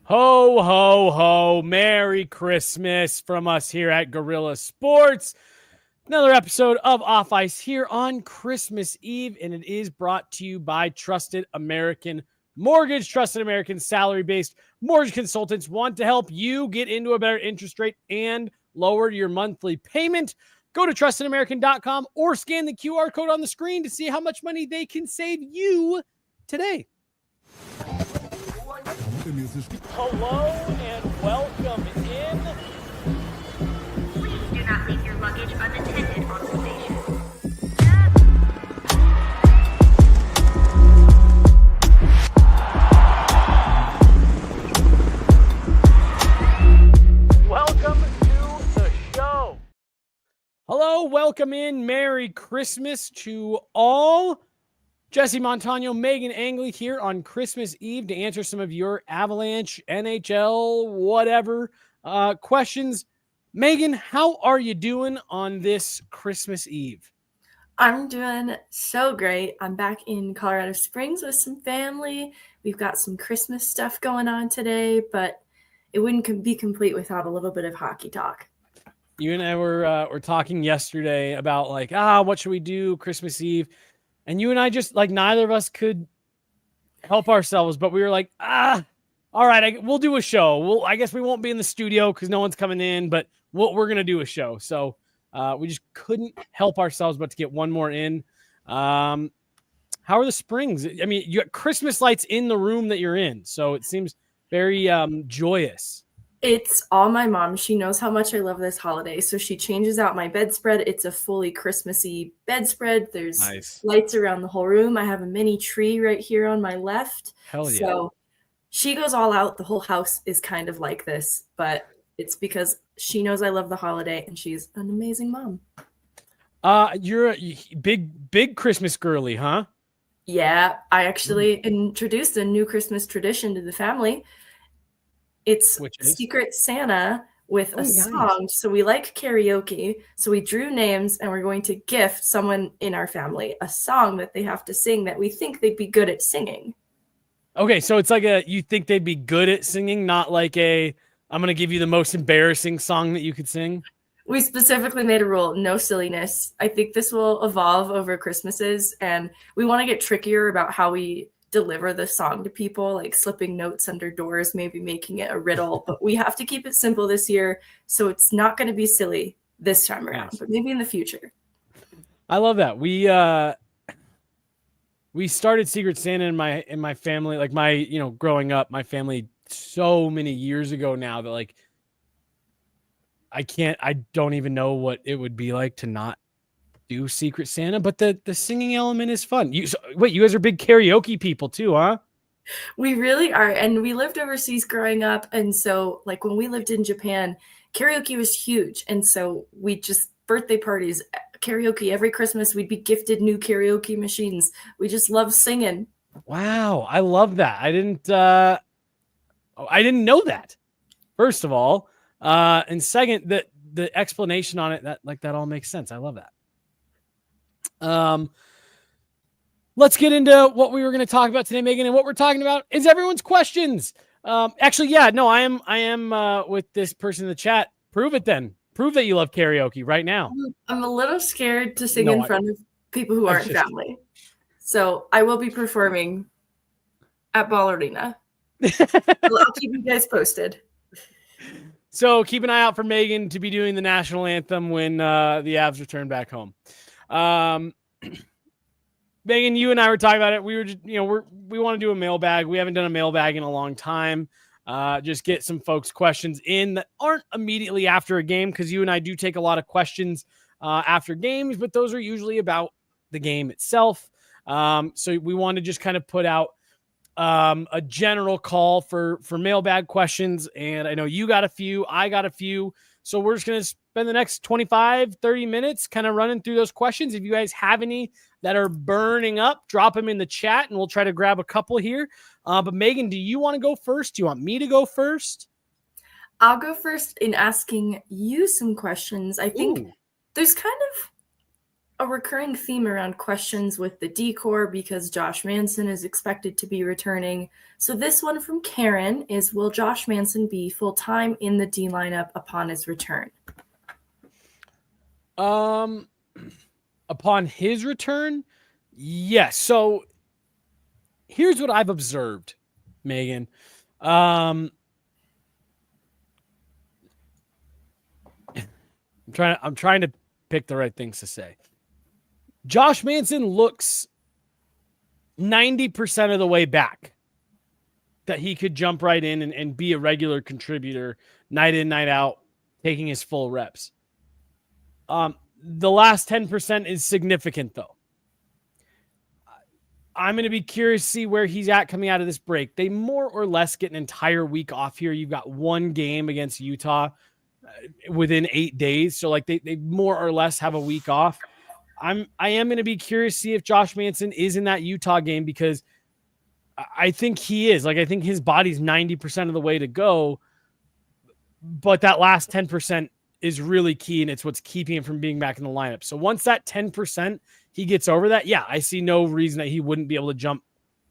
Ho, ho, ho. Merry Christmas from us here at Guerilla Sports. Another episode of Off Ice here on Christmas Eve, and it is brought to you by Trusted American Mortgage. Trusted American salary-based mortgage consultants want to help you get into a better interest rate and lower your monthly payment. Go to trustedamerican.com or scan the QR code on the screen to see how much money they can save you today. Hello and welcome in. Please do not leave your luggage unattended on the station. Welcome to the show. Hello, welcome in. Merry Christmas to all. Jesse Montano, Meghan Angley here on Christmas Eve to answer some of your Avalanche, NHL, whatever questions. Meghan, how are you doing on this Christmas Eve? I'm doing so great. I'm back in Colorado Springs with some family. We've got some Christmas stuff going on today, but it wouldn't be complete without a little bit of hockey talk. You and I were talking yesterday about what should we do Christmas Eve? And you and I just neither of us could help ourselves, but we were like, all right, we'll do a show. I guess we won't be in the studio because no one's coming in, but we're going to do a show. So we just couldn't help ourselves but to get one more in. How are the Springs? I mean, you got Christmas lights in the room that you're in. So it seems very joyous. It's all my mom. She knows how much I love this holiday. So she changes out my bedspread. It's a fully Christmassy bedspread. There's lights around the whole room. I have a mini tree right here on my left. Hell yeah. So she goes all out. The whole house is kind of like this, but it's because she knows I love the holiday and she's an amazing mom. You're a big Christmas girly, huh? Yeah, I actually introduced a new Christmas tradition to the family. It's Secret Santa with a song. So we like karaoke. So we drew names and we're going to gift someone in our family a song that they have to sing that we think they'd be good at singing. Okay, so it's you think they'd be good at singing, not I'm going to give you the most embarrassing song that you could sing? We specifically made a rule, no silliness. I think this will evolve over Christmases, and we want to get trickier about how we deliver the song to people, like slipping notes under doors, maybe making it a riddle, but we have to keep it simple this year, so it's not going to be silly this time around, but maybe in the future. I love that. We started Secret Santa in my family, growing up, my family so many years ago now that I don't even know what it would be like to not do Secret Santa, but the singing element is fun. You guys are big karaoke people too, huh? We really are. And we lived overseas growing up. And so when we lived in Japan, karaoke was huge. And so we just birthday parties, karaoke every Christmas, we'd be gifted new karaoke machines. We just love singing. Wow. I love that. I didn't know that, first of all. And second, the explanation on it, that all makes sense. I love that. Let's get into what we were going to talk about today, Meghan, and what we're talking about is everyone's questions. I am with this person in the chat. Prove it then. Prove that you love karaoke right now. I'm a little scared to sing in front of people who aren't family. So I will be performing at Ball Arena. I'll keep you guys posted. So keep an eye out for Meghan to be doing the national anthem when the Avs return back home. Meghan, you and I were talking about it. We were just, we want to do a mailbag. We haven't done a mailbag in a long time. Just get some folks' questions in that aren't immediately after a game, because you and I do take a lot of questions after games, but those are usually about the game itself. So we want to just kind of put out a general call for mailbag questions. And I know you got a few, I got a few. So we're just going to spend the next 25, 30 minutes kind of running through those questions. If you guys have any that are burning up, drop them in the chat and we'll try to grab a couple here. But Meghan, do you want to go first? Do you want me to go first? I'll go first in asking you some questions. I think there's kind of a recurring theme around questions with the D-cor because Josh Manson is expected to be returning. So this one from Karen is, will Josh Manson be full-time in the D lineup upon his return? Upon his return, yes. So here's what I've observed, Megan. I'm trying to pick the right things to say. Josh Manson looks 90% of the way back that he could jump right in and be a regular contributor night in, night out, taking his full reps. The last 10% is significant, though. I'm going to be curious to see where he's at coming out of this break. They more or less get an entire week off here. You've got one game against Utah within 8 days. So like they more or less have a week off. I am going to be curious to see if Josh Manson is in that Utah game, because I think he is. Like, I think his body's 90% of the way to go, but that last 10% is really key, and it's what's keeping him from being back in the lineup. So once that 10% he gets over that, yeah, I see no reason that he wouldn't be able to jump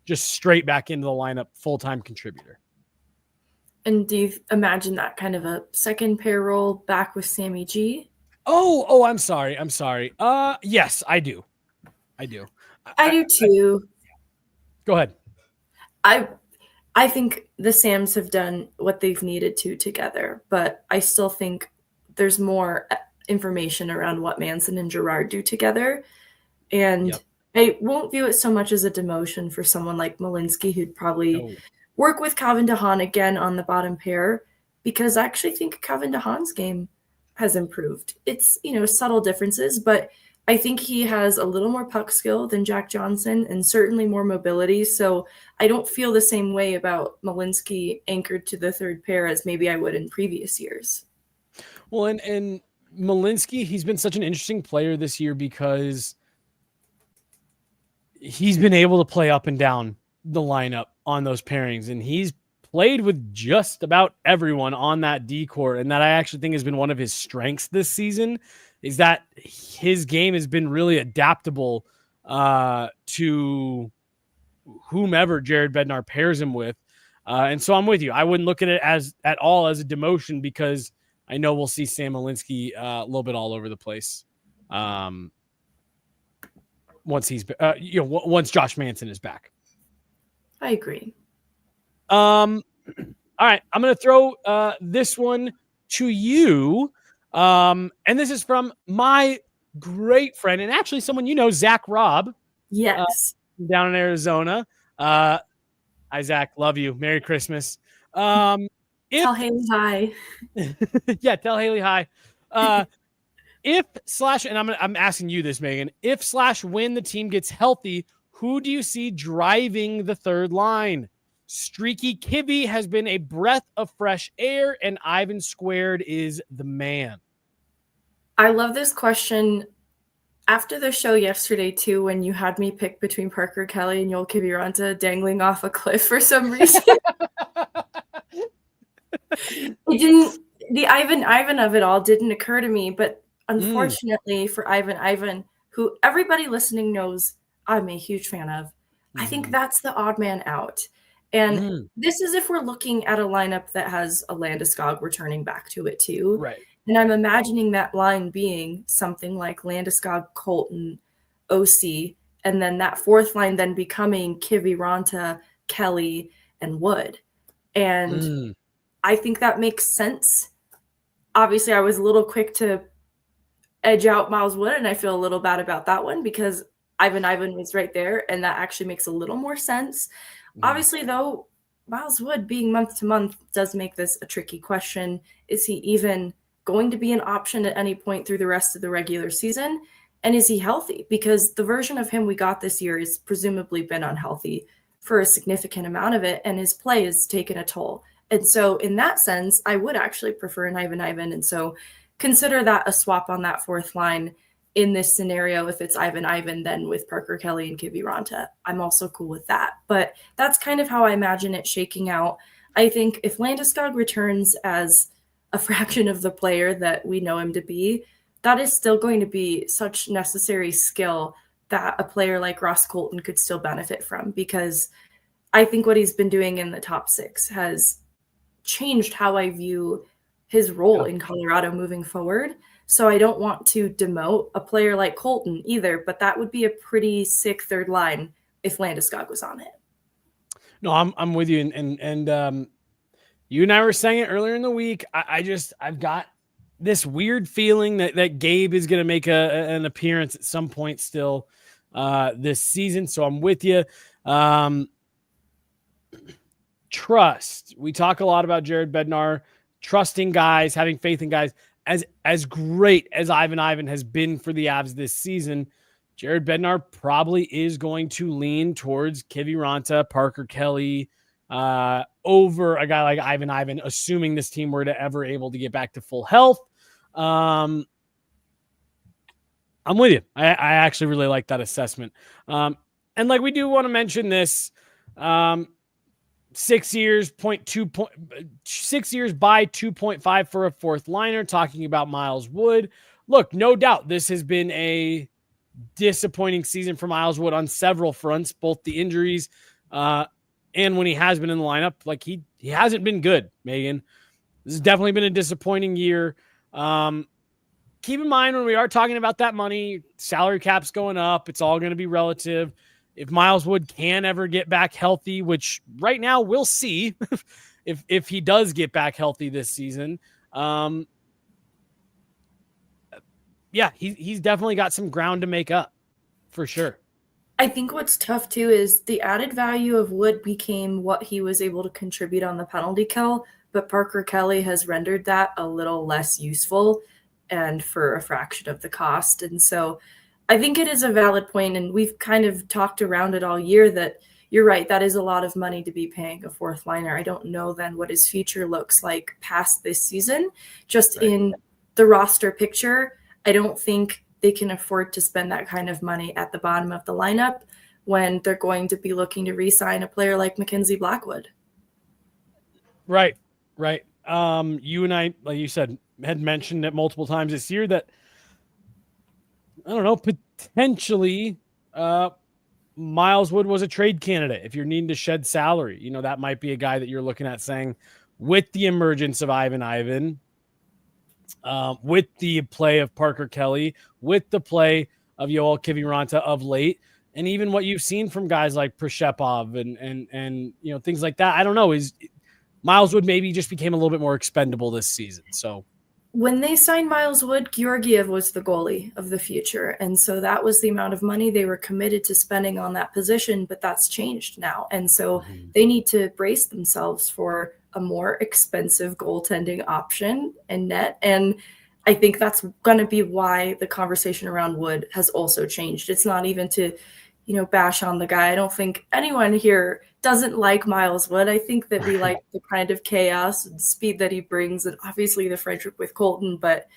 just straight back into the lineup, full-time contributor. And do you imagine that kind of a second pair role back with Sammy G? Oh, I'm sorry. Yes, I do. I do too. Go ahead. I think the Sams have done what they've needed to together, but I still think there's more information around what Manson and Girard do together. And I won't view it so much as a demotion for someone like Malinsky, who'd probably work with Calvin DeHaan again on the bottom pair, because I actually think Calvin DeHaan's game has improved. It's, subtle differences, but I think he has a little more puck skill than Jack Johnson and certainly more mobility. So I don't feel the same way about Malinsky anchored to the third pair as maybe I would in previous years. Well, and Malinsky, he's been such an interesting player this year because he's been able to play up and down the lineup on those pairings, and he's played with just about everyone on that D-cor, and that I actually think has been one of his strengths this season, is that his game has been really adaptable to whomever Jared Bednar pairs him with. And so I'm with you. I wouldn't look at it at all as a demotion, because I know we'll see Sam Malinsky a little bit all over the place once he's once Josh Manson is back. I agree. All right, I'm going to throw this one to you. And this is from my great friend, and actually someone Zach Robb. Yes. Down in Arizona. Hi, Zach. Love you. Merry Christmas. Tell Haley hi. Yeah, tell Haley hi. And I'm asking you this, Megan. If/when the team gets healthy, who do you see driving the third line? Streaky Kibby has been a breath of fresh air, and Ivan Squared is the man. I love this question. After the show yesterday, too, when you had me pick between Parker Kelly and Joel Kiviranta dangling off a cliff for some reason. The Ivan of it all didn't occur to me, but unfortunately for Ivan, who everybody listening knows I'm a huge fan of, I think that's the odd man out. And this is if we're looking at a lineup that has a Landeskog returning back to it too. Right. And I'm imagining that line being something like Landeskog, Colton, OC, and then that fourth line then becoming Kiviranta, Kelly, and Wood. And I think that makes sense. Obviously, I was a little quick to edge out Miles Wood, and I feel a little bad about that one because Ivan was right there, and that actually makes a little more sense. Obviously, though, Miles Wood being month to month does make this a tricky question. Is he even going to be an option at any point through the rest of the regular season? And is he healthy? Because the version of him we got this year has presumably been unhealthy for a significant amount of it, and his play has taken a toll. And so in that sense, I would actually prefer an Ivan. And so consider that a swap on that fourth line in this scenario. If it's Ivan, then with Parker Kelly and Kiviranta, I'm also cool with that. But that's kind of how I imagine it shaking out. I think if Landeskog returns as a fraction of the player that we know him to be, that is still going to be such necessary skill that a player like Ross Colton could still benefit from, because I think what he's been doing in the top six has changed how I view his role in Colorado moving forward. So I don't want to demote a player like Colton either, but that would be a pretty sick third line if Landeskog was on it. No, I'm with you. And you and I were saying it earlier in the week. I've got this weird feeling that Gabe is going to make an appearance at some point still this season. So I'm with you. Trust. We talk a lot about Jared Bednar, trusting guys, having faith in guys. As great as Ivan has been for the Avs this season, Jared Bednar probably is going to lean towards Kiviranta, Parker Kelly, over a guy like Ivan, assuming this team were to ever able to get back to full health. I'm with you. I actually really like that assessment. And like, we do want to mention this, 6 years, 6 years by 2.5 for a fourth liner, talking about Miles Wood. Look, no doubt this has been a disappointing season for Miles Wood on several fronts, both the injuries, and when he has been in the lineup. Like, he hasn't been good, Megan. This has definitely been a disappointing year. Keep in mind, when we are talking about that money, salary cap's going up. It's all going to be relative. If Miles Wood can ever get back healthy, which right now we'll see if he does get back healthy this season. Yeah, he's definitely got some ground to make up for sure. I think what's tough too is the added value of Wood became what he was able to contribute on the penalty kill, but Parker Kelly has rendered that a little less useful and for a fraction of the cost. And so I think it is a valid point, and we've kind of talked around it all year, that you're right, that is a lot of money to be paying a fourth liner. I don't know then what his future looks like past this season. Just right. In the roster picture, I don't think they can afford to spend that kind of money at the bottom of the lineup when they're going to be looking to re-sign a player like Mackenzie Blackwood. Right. You and I, like you said, had mentioned it multiple times this year that, I don't know, potentially Miles Wood was a trade candidate. If you're needing to shed salary, you know, that might be a guy that you're looking at saying, with the emergence of Ivan, with the play of Parker Kelly, with the play of Yoel Kiviranta of late, and even what you've seen from guys like Prishepov and you know, things like that. I don't know, is Miles Wood maybe just became a little bit more expendable this season. So when they signed Miles Wood, Georgiev was the goalie of the future. And so that was the amount of money they were committed to spending on that position, but that's changed now. And so they need to brace themselves for a more expensive goaltending option in net. And I think that's going to be why the conversation around Wood has also changed. It's not even to, you know, bash on the guy. I don't think anyone here doesn't like Miles Wood. I think that we like the kind of chaos and speed that he brings, and obviously the friendship with Colton, but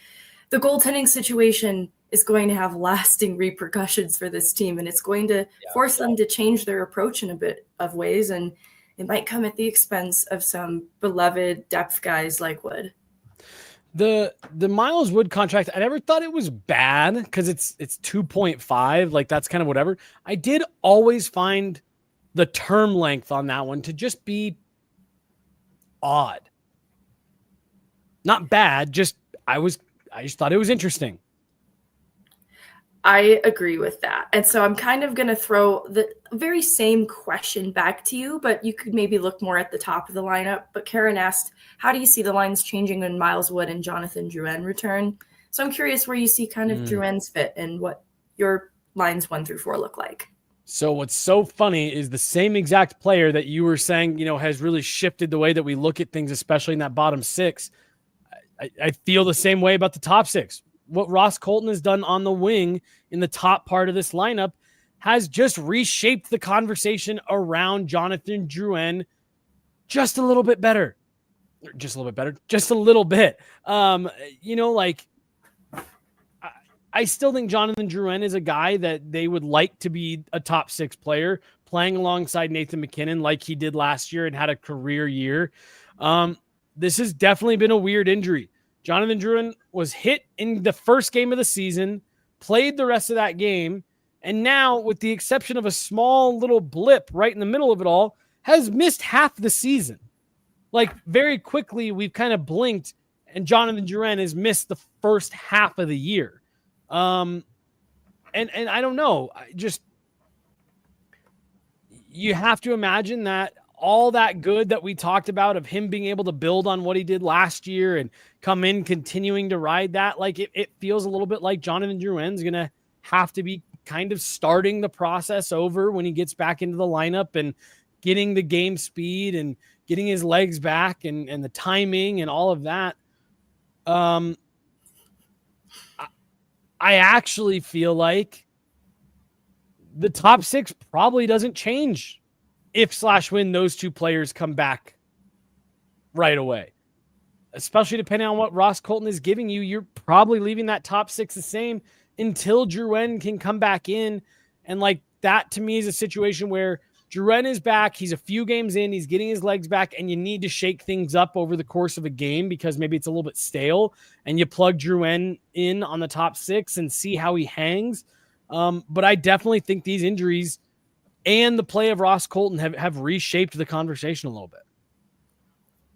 the goaltending situation is going to have lasting repercussions for this team, and it's going to force them to change their approach in a bit of ways, and it might come at the expense of some beloved depth guys like Wood. The Miles Wood contract, I never thought it was bad because it's 2.5, like that's kind of whatever. I did always find the term length on that one to just be odd. Not bad, just I just thought it was interesting. I agree with that. And so I'm kind of going to throw the very same question back to you, but you could maybe look more at the top of the lineup. But Karen asked, how do you see the lines changing when Miles Wood and Jonathan Drouin return? So I'm curious where you see kind of Drouin's fit and what your lines 1 through 4 look like. So what's so funny is the same exact player that you were saying, you know, has really shifted the way that we look at things, especially in that bottom six. I feel the same way about the top six. What Ross Colton has done on the wing in the top part of this lineup has just reshaped the conversation around Jonathan Drouin just a little bit better. Just a little bit. You know, like, I still think Jonathan Drouin is a guy that they would like to be a top six player, playing alongside Nathan MacKinnon like he did last year and had a career year. This has definitely been a weird injury. Jonathan Drouin was hit in the first game of the season, played the rest of that game, and now, with the exception of a small little blip right in the middle of it all, has missed half the season. Like, very quickly, we've kind of blinked, and Jonathan Drouin has missed the first half of the year. And I don't know. You have to imagine that all that good that we talked about of him being able to build on what he did last year and come in continuing to ride that, like it feels a little bit like Jonathan Drouin's going to have to be kind of starting the process over when he gets back into the lineup and getting the game speed and getting his legs back and the timing and all of that. I actually feel like the top 6 probably doesn't change if/when those 2 players come back right away, especially depending on what Ross Colton is giving you. You're probably leaving that top 6 the same until Drouin can come back in. And like that to me is a situation where Drouin is back. He's a few games in, he's getting his legs back, and you need to shake things up over the course of a game because maybe it's a little bit stale, and you plug Drouin in on the top 6 and see how he hangs. But I definitely think these injuries and the play of Ross Colton have reshaped the conversation a little bit.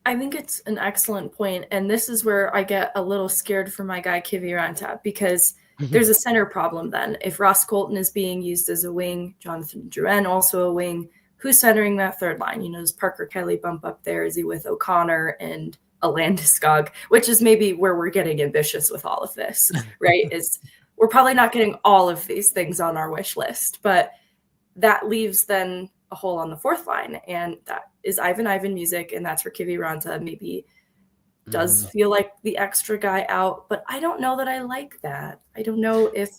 I think it's an excellent point, and this is where I get a little scared for my guy Kiviranta, because there's a center problem then. If Ross Colton is being used as a wing, Jonathan Drouin also a wing, who's centering that third line? You know, does Parker Kelly bump up there? Is he with O'Connor and a Landeskog? Which is maybe where we're getting ambitious with all of this, right? Is we're probably not getting all of these things on our wish list, but that leaves then a hole on the fourth line, and that is Ivan Music, and that's where Kiviranta maybe does feel like the extra guy out, but I don't know that I like that. I don't know if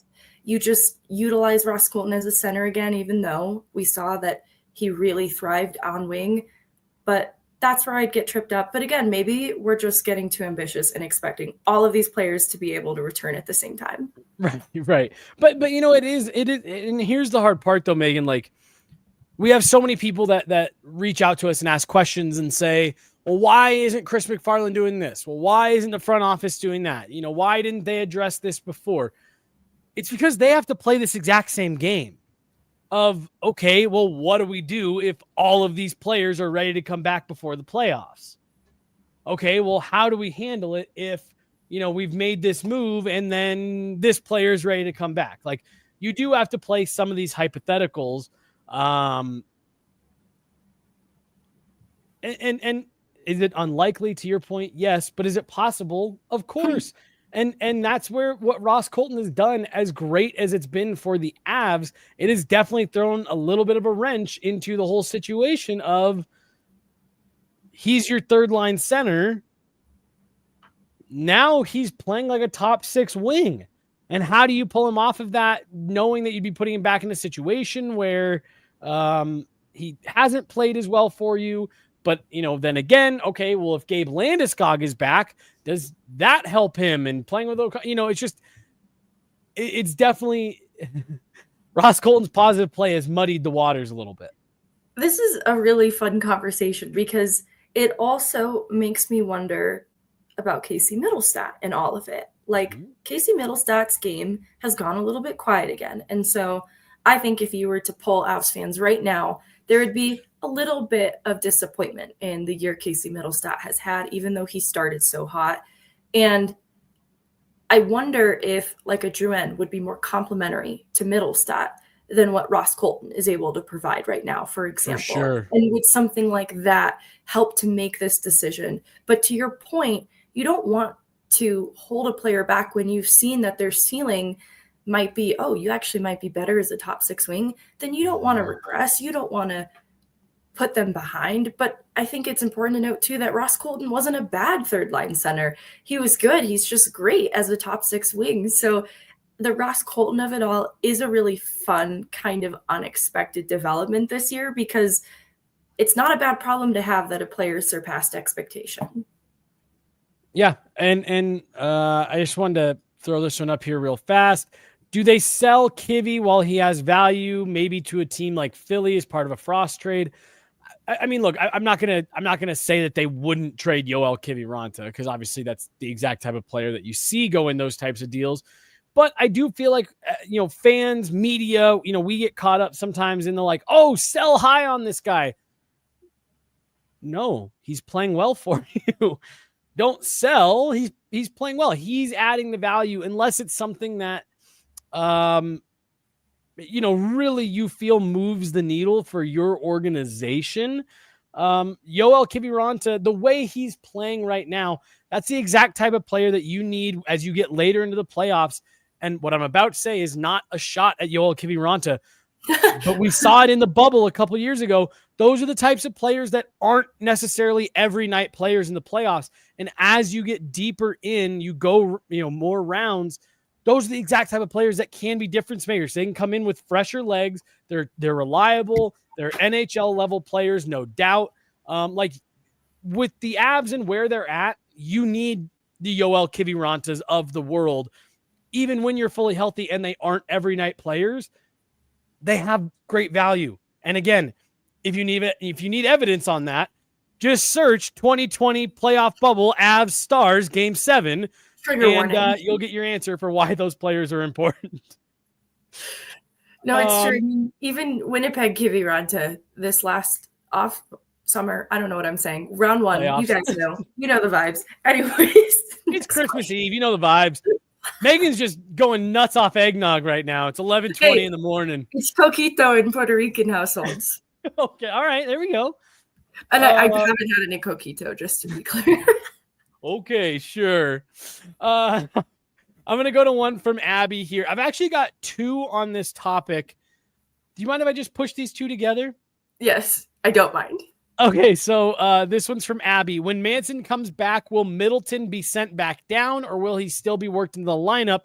you just utilize Ross Colton as a center again, even though we saw that he really thrived on wing, but that's where I'd get tripped up. But again, maybe we're just getting too ambitious and expecting all of these players to be able to return at the same time. Right. But you know, it is, and here's the hard part though, Megan, like we have so many people that reach out to us and ask questions and say, well, why isn't Chris McFarland doing this? Well, why isn't the front office doing that? You know, why didn't they address this before? It's because they have to play this exact same game of, okay, well, what do we do if all of these players are ready to come back before the playoffs? Okay, well, how do we handle it if, you know, we've made this move and then this player is ready to come back? Like, you do have to play some of these hypotheticals. And is it unlikely, to your point? Yes. But is it possible? Of course. And that's where what Ross Colton has done, as great as it's been for the Avs, it has definitely thrown a little bit of a wrench into the whole situation of he's your third line center. Now he's playing like a top 6 wing. And how do you pull him off of that, knowing that you'd be putting him back in a situation where he hasn't played as well for you? But, you know, then again, okay, well, if Gabe Landeskog is back, does that help him? And playing with, you know, it's just, it's definitely Ross Colton's positive play has muddied the waters a little bit. This is a really fun conversation because it also makes me wonder about Casey Mittelstadt and all of it. Like, Casey Mittelstadt's game has gone a little bit quiet again. And so I think if you were to poll Avs fans right now, there would be a little bit of disappointment in the year Casey Mittelstadt has had, even though he started so hot. And I wonder if, like, a Drouin would be more complimentary to Mittelstadt than what Ross Colton is able to provide right now, for example. For sure. And would something like that help to make this decision? But to your point, you don't want to hold a player back when you've seen that their ceiling might be, oh, you actually might be better as a top 6 wing. Then you don't want to regress. You don't want to put them behind. But I think it's important to note too that Ross Colton wasn't a bad third line center. He was good. He's just great as a top 6 wing. So the Ross Colton of it all is a really fun kind of unexpected development this year, because it's not a bad problem to have that a player surpassed expectation. Yeah. And I just wanted to throw this one up here real fast. Do they sell Kivy while he has value, maybe to a team like Philly as part of a Frost trade? I mean, look, I'm not gonna say that they wouldn't trade Yoel Kiviranta, because obviously that's the exact type of player that you see go in those types of deals. But I do feel like, fans, media, we get caught up sometimes in the like, oh, sell high on this guy. No, he's playing well for you. Don't sell. He's playing well. He's adding the value, unless it's something that, really you feel moves the needle for your organization. Yoel Kiviranta, the way he's playing right now, that's the exact type of player that you need as you get later into the playoffs. And what I'm about to say is not a shot at Yoel Kiviranta, but we saw it in the bubble a couple years ago. Those are the types of players that aren't necessarily every night players in the playoffs. And as you get deeper in, you go, more rounds. Those are the exact type of players that can be difference makers. They can come in with fresher legs. They're reliable. They're NHL level players, no doubt. Like with the Avs and where they're at, you need the Yoel Kivirantas of the world. Even when you're fully healthy and they aren't every night players, they have great value. And again, if you need evidence on that, just search 2020 playoff bubble Avs Stars Game 7. Trigger warning. You'll get your answer for why those players are important. No, it's true. Even Winnipeg Kiviranta this last off summer, I don't know what I'm saying. Round 1, playoffs. You guys know. You know the vibes. Anyways. It's Christmas Eve. You know the vibes. Megan's just going nuts off eggnog right now. It's 11:20 in the morning. It's coquito in Puerto Rican households. Okay, all right, there we go. And I haven't had any coquito, just to be clear. Okay, sure. I'm going to go to one from Abby here. I've actually got 2 on this topic. Do you mind if I just push these 2 together? Yes, I don't mind. Okay, so this one's from Abby. When Manson comes back, will Middleton be sent back down, or will he still be worked into the lineup?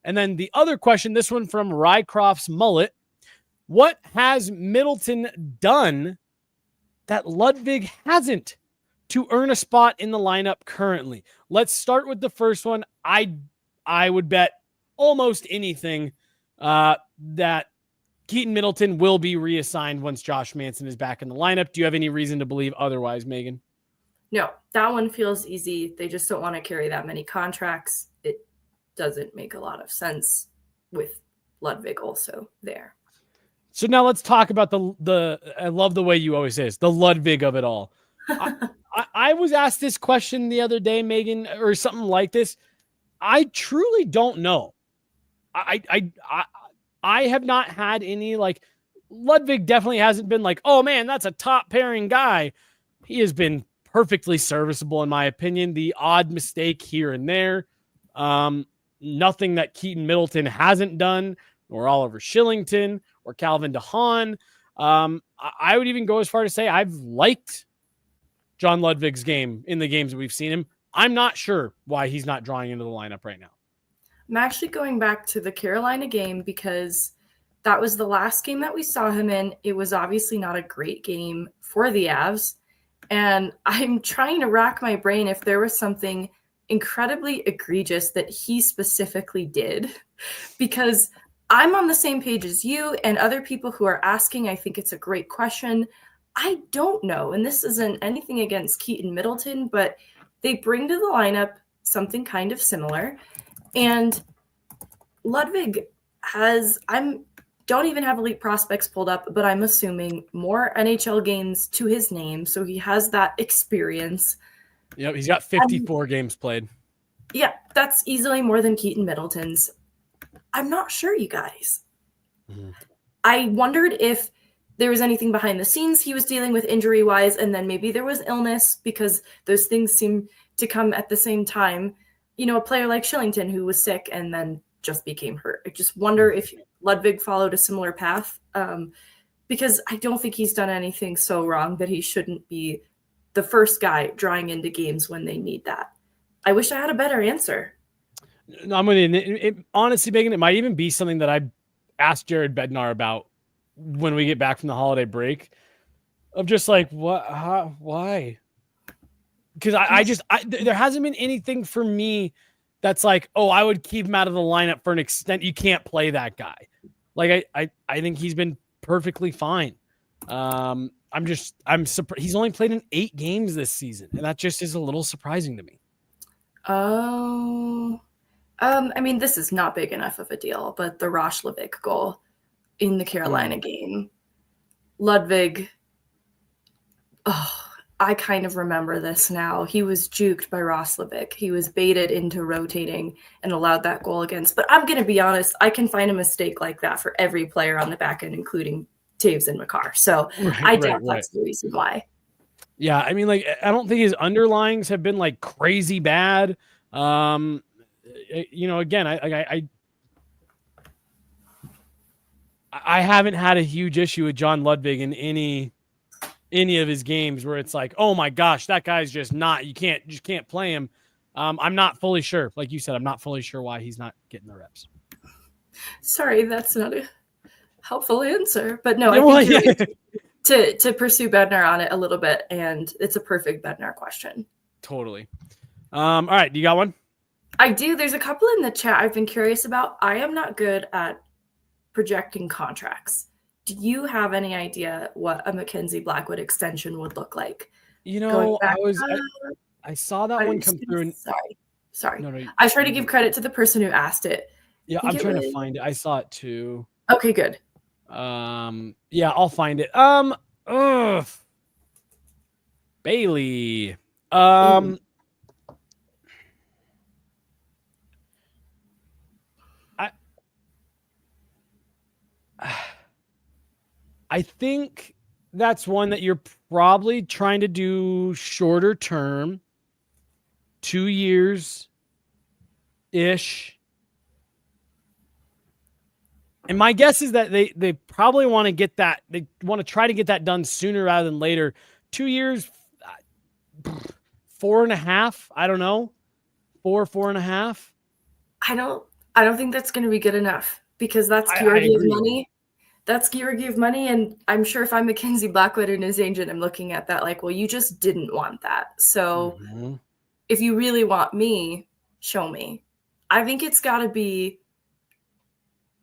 And then the other question, this one from Rycroft's Mullet. What has Middleton done that Ludwig hasn't to earn a spot in the lineup currently? Let's start with the first one. I would bet almost anything that Keaton Middleton will be reassigned once Josh Manson is back in the lineup. Do you have any reason to believe otherwise, Megan? No, that one feels easy. They just don't want to carry that many contracts. It doesn't make a lot of sense with Ludwig also there. So now let's talk about the I love the way you always say this, the Ludwig of it all. I was asked this question the other day, Megan, or something like this. I truly don't know. I have not had any, like, Ludwig definitely hasn't been like, oh man, that's a top pairing guy. He has been perfectly serviceable in my opinion. The odd mistake here and there. Nothing that Keaton Middleton hasn't done, or Oliver Shillington, or Calvin DeHaan. I would even go as far to say I've liked John Ludwig's game in the games that we've seen him. I'm not sure why he's not drawing into the lineup right now. I'm actually going back to the Carolina game because that was the last game that we saw him in. It was obviously not a great game for the Avs. And I'm trying to rack my brain if there was something incredibly egregious that he specifically did, because I'm on the same page as you and other people who are asking. I think it's a great question. I don't know. And this isn't anything against Keaton Middleton, but they bring to the lineup something kind of similar. And Ludwig has, don't even have elite prospects pulled up, but I'm assuming more NHL games to his name. So he has that experience. Yep, he's got 54 games played. Yeah, that's easily more than Keaton Middleton's. I'm not sure, you guys. Mm-hmm. I wondered if there was anything behind the scenes he was dealing with injury-wise, and then maybe there was illness, because those things seem to come at the same time. You know, a player like Shillington who was sick and then just became hurt. I just wonder if Ludwig followed a similar path, because I don't think he's done anything so wrong that he shouldn't be the first guy drawing into games when they need that. I wish I had a better answer. No, honestly, Megan, it might even be something that I asked Jared Bednar about when we get back from the holiday break, of just like, why? Because there hasn't been anything for me that's like, oh, I would keep him out of the lineup for an extent. You can't play that guy. Like, I think he's been perfectly fine. I'm surprised he's only played in 8 games this season, and that just is a little surprising to me. Oh, I mean, this is not big enough of a deal, but the Roslovic goal in the Carolina game, Ludwig. Oh, I kind of remember this now. He was juked by Roslovic. He was baited into rotating and allowed that goal against. But I'm going to be honest, I can find a mistake like that for every player on the back end, including Taves and Makar. So I doubt that's the reason why. Yeah, I mean, like, I don't think his underlyings have been like crazy bad. Again, I haven't had a huge issue with John Ludwig in any of his games where it's like, oh my gosh, that guy's just can't play him. I'm not fully sure. Like you said, I'm not fully sure why he's not getting the reps. Sorry, that's not a helpful answer, but no, I think to pursue Bednar on it a little bit, and it's a perfect Bednar question. Totally. All right, do you got one? I do. There's a couple in the chat I've been curious about. I am not good at projecting contracts. Do you have any idea what a Mackenzie Blackwood extension would look like? I saw that one come through. Sorry. No, I try to give credit to the person who asked it. Yeah, I'm trying to find it. I saw it too. Okay, good. Yeah, I'll find it. Bailey. I think that's one that you're probably trying to do shorter term, 2 years ish. And my guess is that they probably want to get that. They want to try to get that done sooner rather than later. 2 years, 4.5. I don't know. 4.5. I don't think that's going to be good enough because that's Georgiev money. That's Georgiev money. And I'm sure if I'm Mackenzie Blackwood and his agent, I'm looking at that like, well, you just didn't want that. So if you really want me, show me. I think it's got to be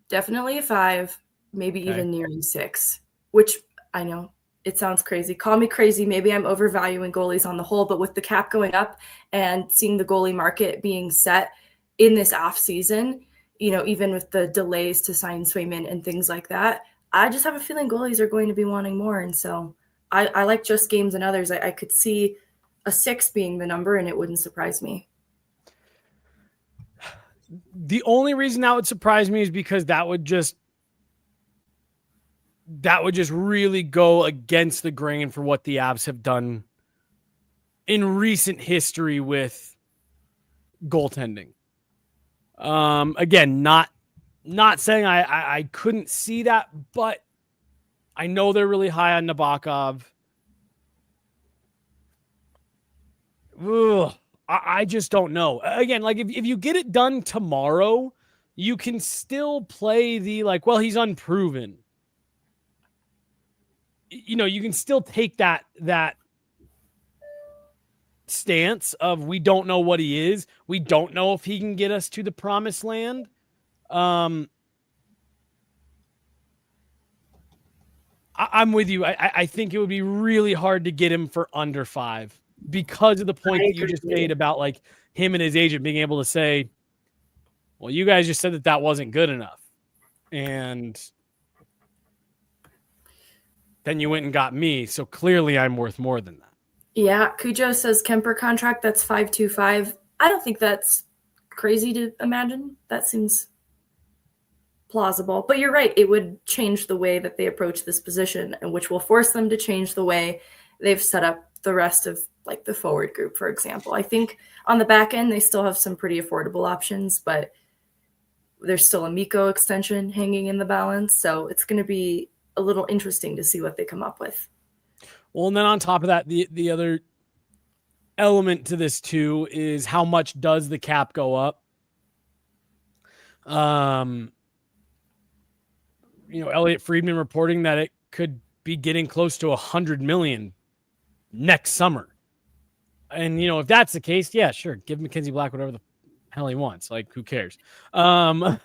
definitely a 5, maybe even nearing 6, which I know it sounds crazy. Call me crazy. Maybe I'm overvaluing goalies on the whole, but with the cap going up and seeing the goalie market being set in this off season, even with the delays to sign Swayman and things like that, I just have a feeling goalies are going to be wanting more. And so I like Just Games and others. I could see a 6 being the number, and it wouldn't surprise me. The only reason that would surprise me is because that would just really go against the grain for what the Avs have done in recent history with goaltending. Again, not saying I couldn't see that, but I know they're really high on Nabokov. Ugh. I just don't know. Again, like if you get it done tomorrow, you can still play the like, well, he's unproven. You can still take that stance of we don't know what he is. We don't know if he can get us to the promised land. I'm with you. I think it would be really hard to get him for under 5. Because of the point that you just made about like him and his agent being able to say, well, you guys just said that wasn't good enough. And then you went and got me. So clearly I'm worth more than that. Yeah. Cujo says Kemper contract. That's 5.25. I don't think that's crazy to imagine. That seems plausible, but you're right. It would change the way that they approach this position, and which will force them to change the way they've set up the rest of like the forward group, for example. I think on the back end, they still have some pretty affordable options, but there's still a Mikko extension hanging in the balance. So it's going to be a little interesting to see what they come up with. Well, and then on top of that, the other element to this too is how much does the cap go up? Elliot Friedman reporting that it could be getting close to $100 million next summer. And, if that's the case, yeah, sure. Give Mackenzie Black whatever the hell he wants. Like, who cares? And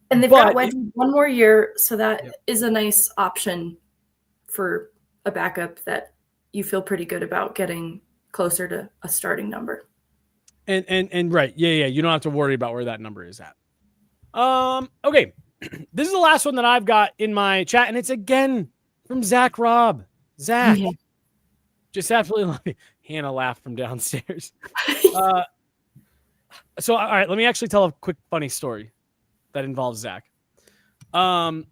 they've got one more year. So that is a nice option for a backup that you feel pretty good about getting closer to a starting number. And right. Yeah. You don't have to worry about where that number is at. Okay. This is the last one that I've got in my chat, and it's again from Zach Robb. Zach. Yeah. Just absolutely love it. Hannah laughed from downstairs. So, all right, let me actually tell a quick funny story that involves Zach. When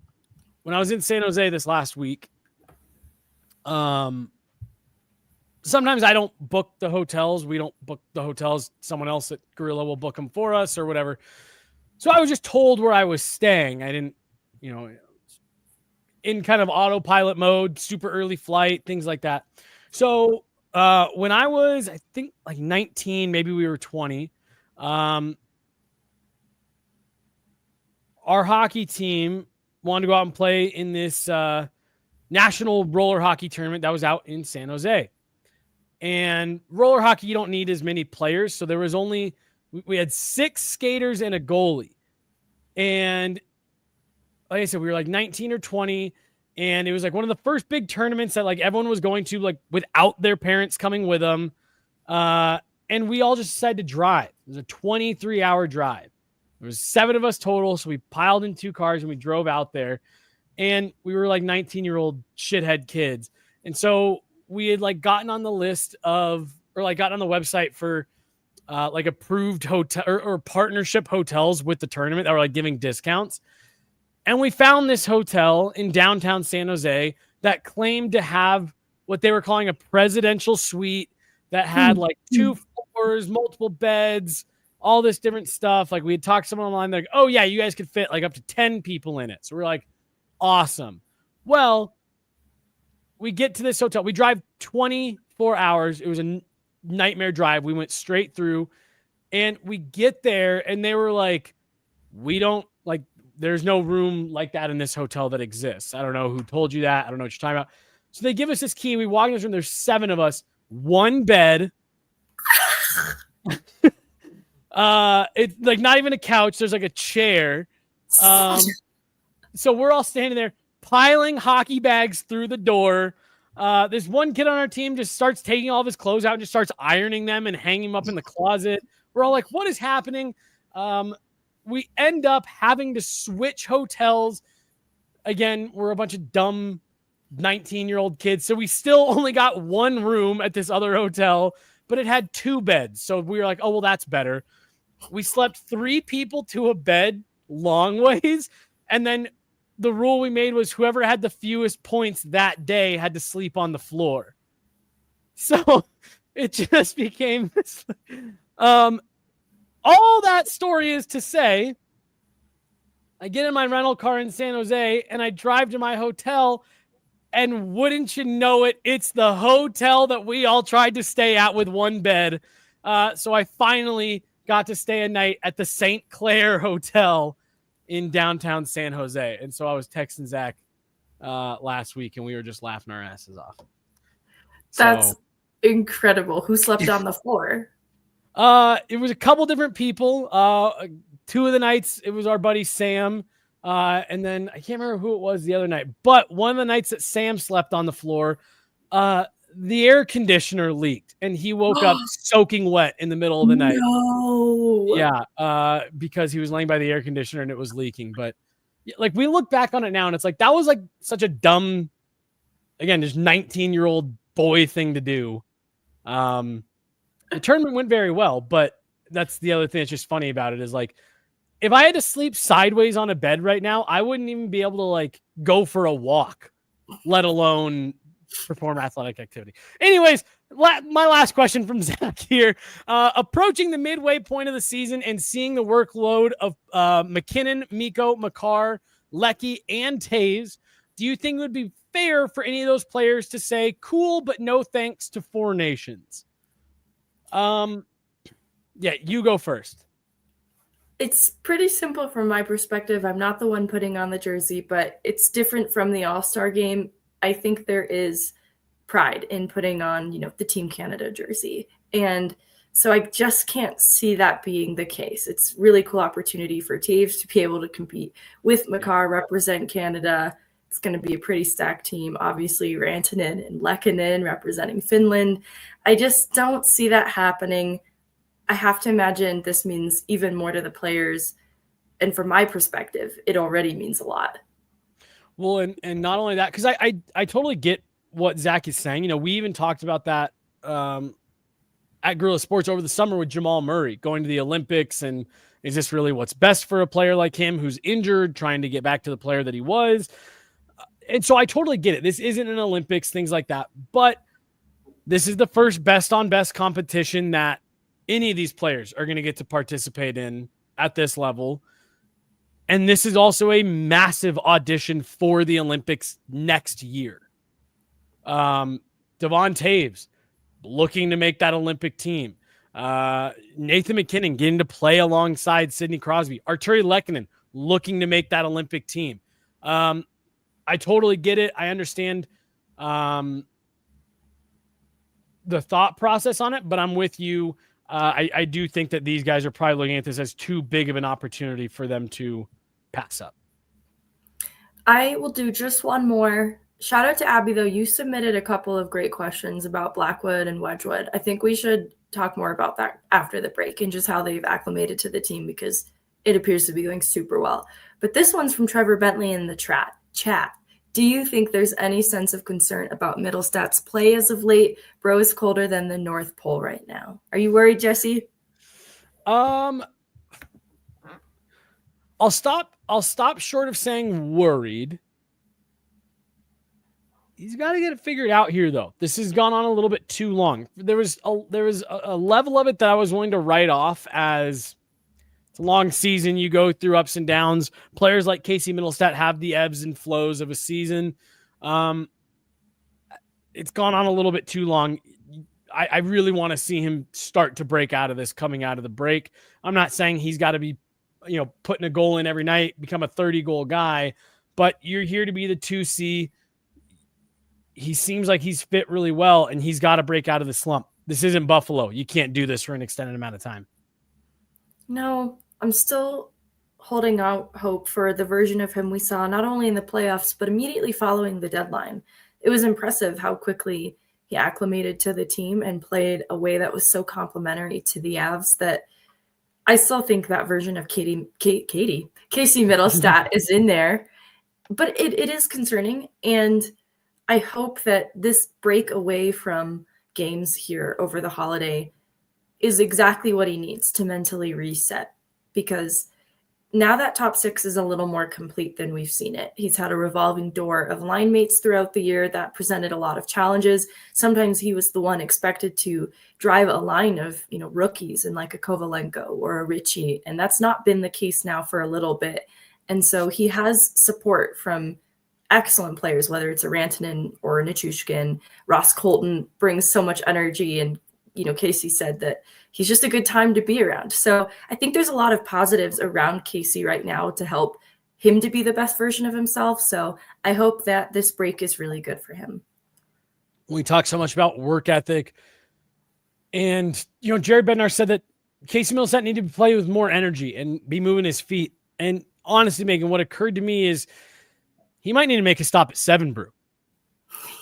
I was in San Jose this last week, sometimes I don't book the hotels. We don't book the hotels. Someone else at Guerilla will book them for us or whatever. So I was just told where I was staying. I didn't, in kind of autopilot mode, super early flight, things like that. So when I was, I think like 19, maybe we were 20, our hockey team wanted to go out and play in this national roller hockey tournament that was out in San Jose. And roller hockey, you don't need as many players. So there was only, we had 6 skaters and a goalie. And like I said, we were like 19 or 20. And it was like one of the first big tournaments that like everyone was going to, like without their parents coming with them. And we all just decided to drive. It was a 23-hour drive. There was 7 of us total. So we piled in 2 cars and we drove out there. And we were like 19-year-old shithead kids. And so we had like gotten on the list of, or like gotten on the website for like approved hotel or partnership hotels with the tournament that were like giving discounts. And we found this hotel in downtown San Jose that claimed to have what they were calling a presidential suite that had like 2 floors, multiple beds, all this different stuff. Like we had talked to someone online, they're like, oh yeah, you guys could fit like up to 10 people in it. So we're like, awesome. Well, we get to this hotel. We drive 24 hours. It was a nightmare drive. We went straight through and we get there and they were like, we don't like, there's no room like that in this hotel that exists. I don't know who told you that. I don't know what you're talking about. So they give us this key. We walk in this room. There's 7 of us, 1 bed. It's like not even a couch. There's like a chair. So we're all standing there piling hockey bags through the door. This one kid on our team just starts taking all of his clothes out and just starts ironing them and hanging them up in the closet. We're all like, what is happening? We end up having to switch hotels. Again, we're a bunch of dumb 19-year-old kids. So we still only got 1 room at this other hotel, but it had 2 beds. So we were like, oh, well, that's better. We slept 3 people to a bed long ways. And then the rule we made was whoever had the fewest points that day had to sleep on the floor. So it just became this. All that story is to say, I get in my rental car in San Jose and I drive to my hotel, and wouldn't you know it, it's the hotel that we all tried to stay at with 1 bed. So I finally got to stay a night at the St. Clair Hotel in downtown San Jose. And so I was texting Zach last week and we were just laughing our asses off. That's incredible. Who slept on the floor? It was a couple different people. 2 of the nights, it was our buddy Sam. And then I can't remember who it was the other night, but one of the nights that Sam slept on the floor, the air conditioner leaked and he woke up soaking wet in the middle of the night. No. Yeah. Because he was laying by the air conditioner and it was leaking. But like we look back on it now and it's like, that was like such a dumb, again, just 19-year-old boy thing to do. The tournament went very well, but that's the other thing that's just funny about it is like, if I had to sleep sideways on a bed right now, I wouldn't even be able to like go for a walk, let alone perform athletic activity. Anyways, my last question from Zach here. Approaching the midway point of the season and seeing the workload of McKinnon, Mikko, Makar, Lecky, and Taves, do you think it would be fair for any of those players to say, cool, but no thanks to 4 Nations? Yeah, you go first. It's pretty simple from my perspective. I'm not the one putting on the jersey, but it's different from the All-Star game. I think there is pride in putting on, the Team Canada jersey. And so I just can't see that being the case. It's really cool opportunity for Taves to be able to compete with Makar, represent Canada. It's going to be a pretty stacked team. Obviously, Rantanen and Lehkonen representing Finland. I just don't see that happening. I have to imagine this means even more to the players. And from my perspective, it already means a lot. Well, and not only that, because I totally get what Zach is saying. You know, we even talked about that at Guerilla Sports over the summer with Jamal Murray going to the Olympics. And is this really what's best for a player like him who's injured, trying to get back to the player that he was? And so I totally get it. This isn't an Olympics, things like that. But this is the first best on best competition that any of these players are going to get to participate in at this level. And this is also a massive audition for the Olympics next year. Devon Taves looking to make that Olympic team. Nathan McKinnon getting to play alongside Sidney Crosby. Arturi Lehkonen looking to make that Olympic team. I totally get it. I understand the thought process on it, but I'm with you. I do think that these guys are probably looking at this as too big of an opportunity for them to pass up. I will do just one more. Shout out to Abby, though. You submitted a couple of great questions about Blackwood and Wedgwood. I think we should talk more about that after the break and just how they've acclimated to the team, because it appears to be going super well. But this one's from Trevor Bentley in the chat. Do you think there's any sense of concern about Mittelstadt's play as of late? Bro is colder than the North Pole right now. Are you worried, Jesse? I'll stop short of saying worried. He's got to get it figured out here, though. This has gone on a little bit too long. There was a level of it that I was willing to write off as it's a long season. You go through ups and downs. Players like Casey Mittelstadt have the ebbs and flows of a season. It's gone on a little bit too long. I really want to see him start to break out of this coming out of the break. I'm not saying he's got to be, putting a goal in every night, become a 30-goal guy, but you're here to be the 2C. He seems like he's fit really well, and he's got to break out of the slump. This isn't Buffalo. You can't do this for an extended amount of time. No, I'm still holding out hope for the version of him we saw not only in the playoffs, but immediately following the deadline. It was impressive how quickly he acclimated to the team and played a way that was so complementary to the Avs that I still think that version of Casey Mittelstadt is in there. But it is concerning, and I hope that this break away from games here over the holiday is exactly what he needs to mentally reset, because now that top six is a little more complete than we've seen it. He's had a revolving door of line mates throughout the year that presented a lot of challenges. Sometimes he was the one expected to drive a line of, rookies in like a Kovalenko or a Ritchie, and that's not been the case now for a little bit. And so he has support from excellent players, whether it's a Rantanen or a Nichushkin. Ross Colton brings so much energy, and Casey said that he's just a good time to be around. So I think there's a lot of positives around Casey right now to help him to be the best version of himself. So I hope that this break is really good for him. We talk so much about work ethic, and Jared Bednar said that Casey Mittelstadt needed to play with more energy and be moving his feet. And honestly, Megan, what occurred to me is he might need to make a stop at 7 Brew.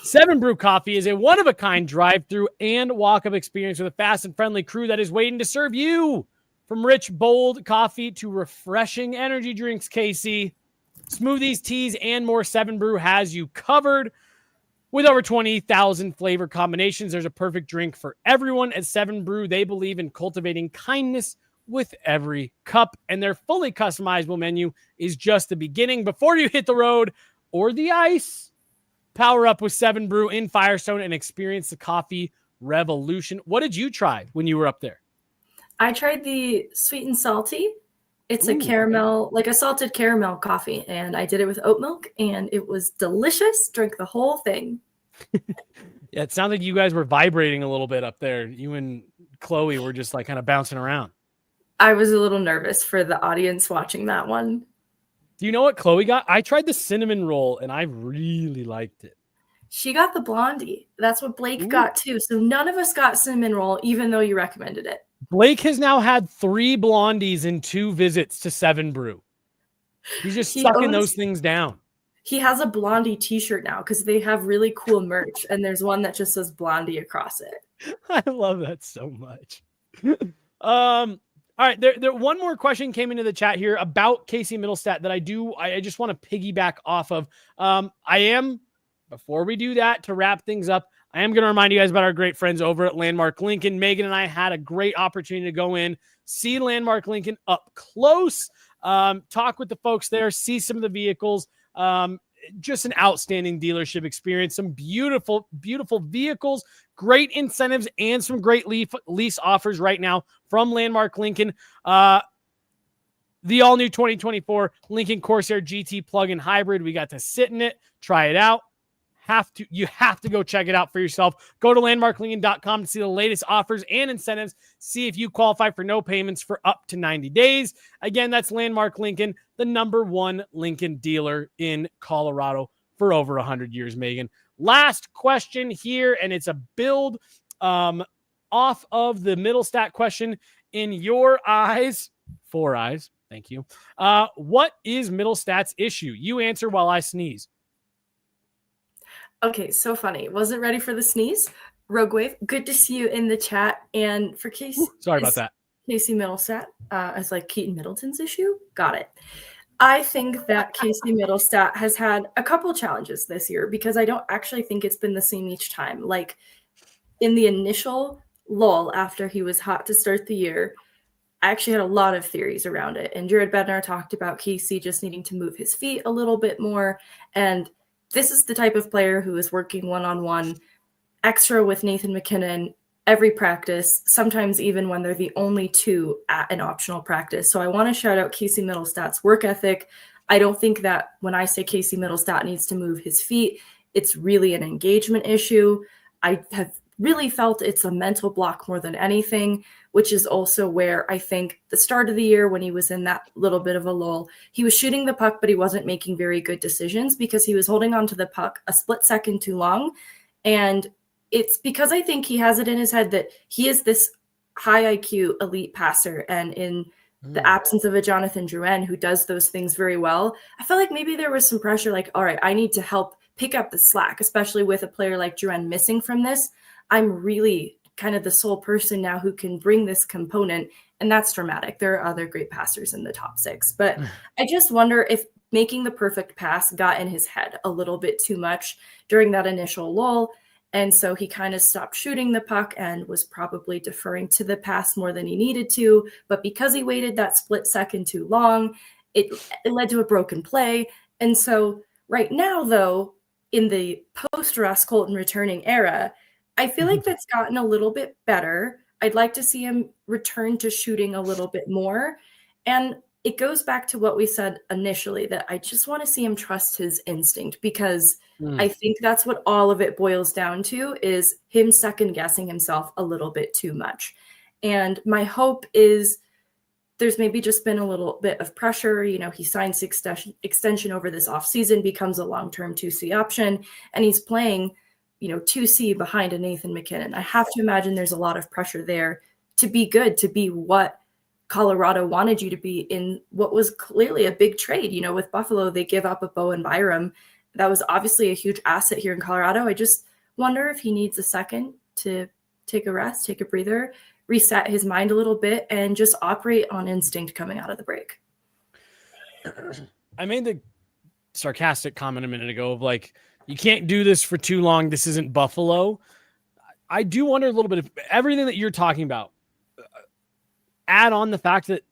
7 Brew Coffee is a one-of-a-kind drive-through and walk-up experience with a fast and friendly crew that is waiting to serve you. From rich, bold coffee to refreshing energy drinks, Casey, smoothies, teas, and more, 7 Brew has you covered. With over 20,000 flavor combinations, there's a perfect drink for everyone. At 7 Brew, they believe in cultivating kindness with every cup, and their fully customizable menu is just the beginning. Before you hit the road or the ice, power up with 7 Brew in Firestone and experience the coffee revolution. What did you try when you were up there? I tried the sweet and salty. It's a caramel, like a salted caramel coffee, and I did it with oat milk, and it was delicious. Drank the whole thing. Yeah, it sounded like you guys were vibrating a little bit up there. You and Chloe were just like kind of bouncing around. I was a little nervous for the audience watching that one. Do you know what Chloe got? I tried the cinnamon roll, and I really liked it. She got the blondie. That's what Blake got too. So none of us got cinnamon roll, even though you recommended it. Blake has now had 3 blondies in 2 visits to 7 Brew. He's just sucking those things down. he has a Blondie t-shirt now because they have really cool merch, and there's one that just says Blondie across it. I love that so much. All right, there one more question came into the chat here about Casey Mittelstadt that I just want to piggyback off of. Before we do that, to wrap things up, I am going to remind you guys about our great friends over at Landmark Lincoln. Megan and I had a great opportunity to go in, see Landmark Lincoln up close, talk with the folks there, see some of the vehicles. Just an outstanding dealership experience, some beautiful, beautiful vehicles, great incentives, and some great lease offers right now from Landmark Lincoln. The all-new 2024 Lincoln Corsair GT plug-in hybrid. We got to sit in it, try it out. You have to go check it out for yourself. Go to landmarklincoln.com to see the latest offers and incentives. See if you qualify for no payments for up to 90 days. Again, that's Landmark Lincoln, the #1 Lincoln dealer in Colorado for over 100 years, Megan. Last question here, and it's a build off of the Mittelstadt question. In your eyes, 4 eyes, thank you. What is Mittelstadt's issue? You answer while I sneeze. Okay, so funny. Wasn't ready for the sneeze. Rogue Wave, good to see you in the chat. And for Casey, sorry about that. Casey Mittelstadt, as like Keaton Middleton's issue. Got it. I think that Casey Mittelstadt has had a couple challenges this year because I don't actually think it's been the same each time. Like in the initial lull after he was hot to start the year, I actually had a lot of theories around it. And Jared Bednar talked about Casey just needing to move his feet a little bit more. And this is the type of player who is working one-on-one extra with Nathan MacKinnon every practice, sometimes even when they're the only two at an optional practice. So I want to shout out Casey Mittelstadt's work ethic. I don't think that when I say Casey Mittelstadt needs to move his feet, it's really an engagement issue. I have really felt it's a mental block more than anything, which is also where I think the start of the year when he was in that little bit of a lull, he was shooting the puck, but he wasn't making very good decisions because he was holding on to the puck a split second too long. And it's because I think he has it in his head that he is this high IQ elite passer. And in the absence of a Jonathan Drouin who does those things very well, I felt like maybe there was some pressure like, all right, I need to help pick up the slack, especially with a player like Drouin missing from this. I'm really kind of the sole person now who can bring this component, and that's dramatic. There are other great passers in the top 6, but I just wonder if making the perfect pass got in his head a little bit too much during that initial lull, and so he kind of stopped shooting the puck and was probably deferring to the pass more than he needed to, but because he waited that split second too long, it led to a broken play. And so right now, though, in the post-Russ Colton returning era, I feel like that's gotten a little bit better. I'd like to see him return to shooting a little bit more. And it goes back to what we said initially, that I just want to see him trust his instinct, because I think that's what all of it boils down to, is him second guessing himself a little bit too much. And my hope is there's maybe just been a little bit of pressure. You know, he signs extension over this offseason, becomes a long-term 2C option, and he's playing 2C behind a Nathan MacKinnon. I have to imagine there's a lot of pressure there to be good, to be what Colorado wanted you to be in what was clearly a big trade. With Buffalo, they give up a Bowen Byram. That was obviously a huge asset here in Colorado. I just wonder if he needs a second to take a rest, take a breather, reset his mind a little bit, and just operate on instinct coming out of the break. I made the sarcastic comment a minute ago of like, you can't do this for too long. This isn't Buffalo. I do wonder a little bit if everything that you're talking about, add on the fact that,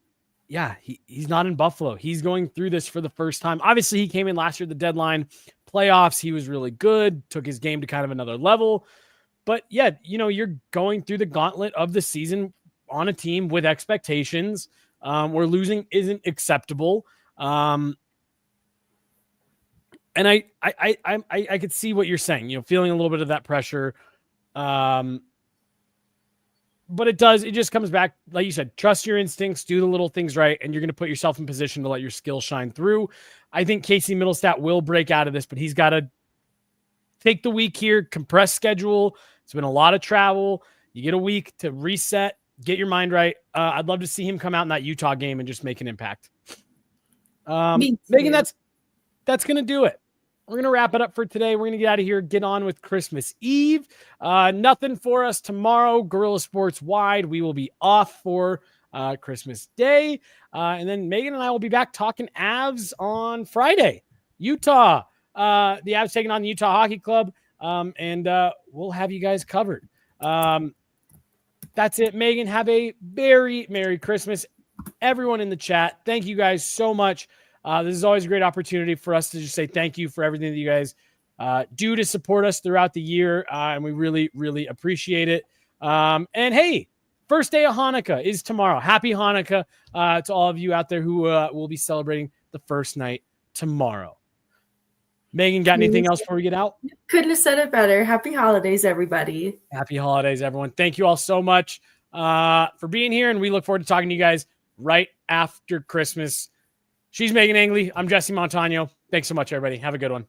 yeah, he's not in Buffalo. He's going through this for the first time. Obviously, he came in last year at the deadline. Playoffs, he was really good, took his game to kind of another level. But yeah, you're going through the gauntlet of the season on a team with expectations where losing isn't acceptable. And I could see what you're saying, feeling a little bit of that pressure. But it just comes back, like you said, trust your instincts, do the little things right, and you're going to put yourself in position to let your skill shine through. I think Casey Mittelstadt will break out of this, but he's got to take the week here, compress schedule. It's been a lot of travel. You get a week to reset, get your mind right. I'd love to see him come out in that Utah game and just make an impact. Megan, that's going to do it. we're going to wrap it up for today. We're going to get out of here, get on with Christmas Eve. Nothing for us tomorrow. Guerilla Sports Wide. We will be off for Christmas Day. And then Megan and I will be back talking Avs on Friday. Utah. The Avs taking on the Utah Hockey Club. And we'll have you guys covered. That's it, Megan. Have a very Merry Christmas. Everyone in the chat, thank you guys so much. This is always a great opportunity for us to just say thank you for everything that you guys do to support us throughout the year. And we really, really appreciate it. And hey, first day of Hanukkah is tomorrow. Happy Hanukkah to all of you out there who will be celebrating the first night tomorrow. Megan, got anything else before we get out? Couldn't have said it better. Happy holidays, everybody. Happy holidays, everyone. Thank you all so much for being here, and we look forward to talking to you guys right after Christmas. She's Meghan Angley. I'm Jesse Montano. Thanks so much, everybody. Have a good one.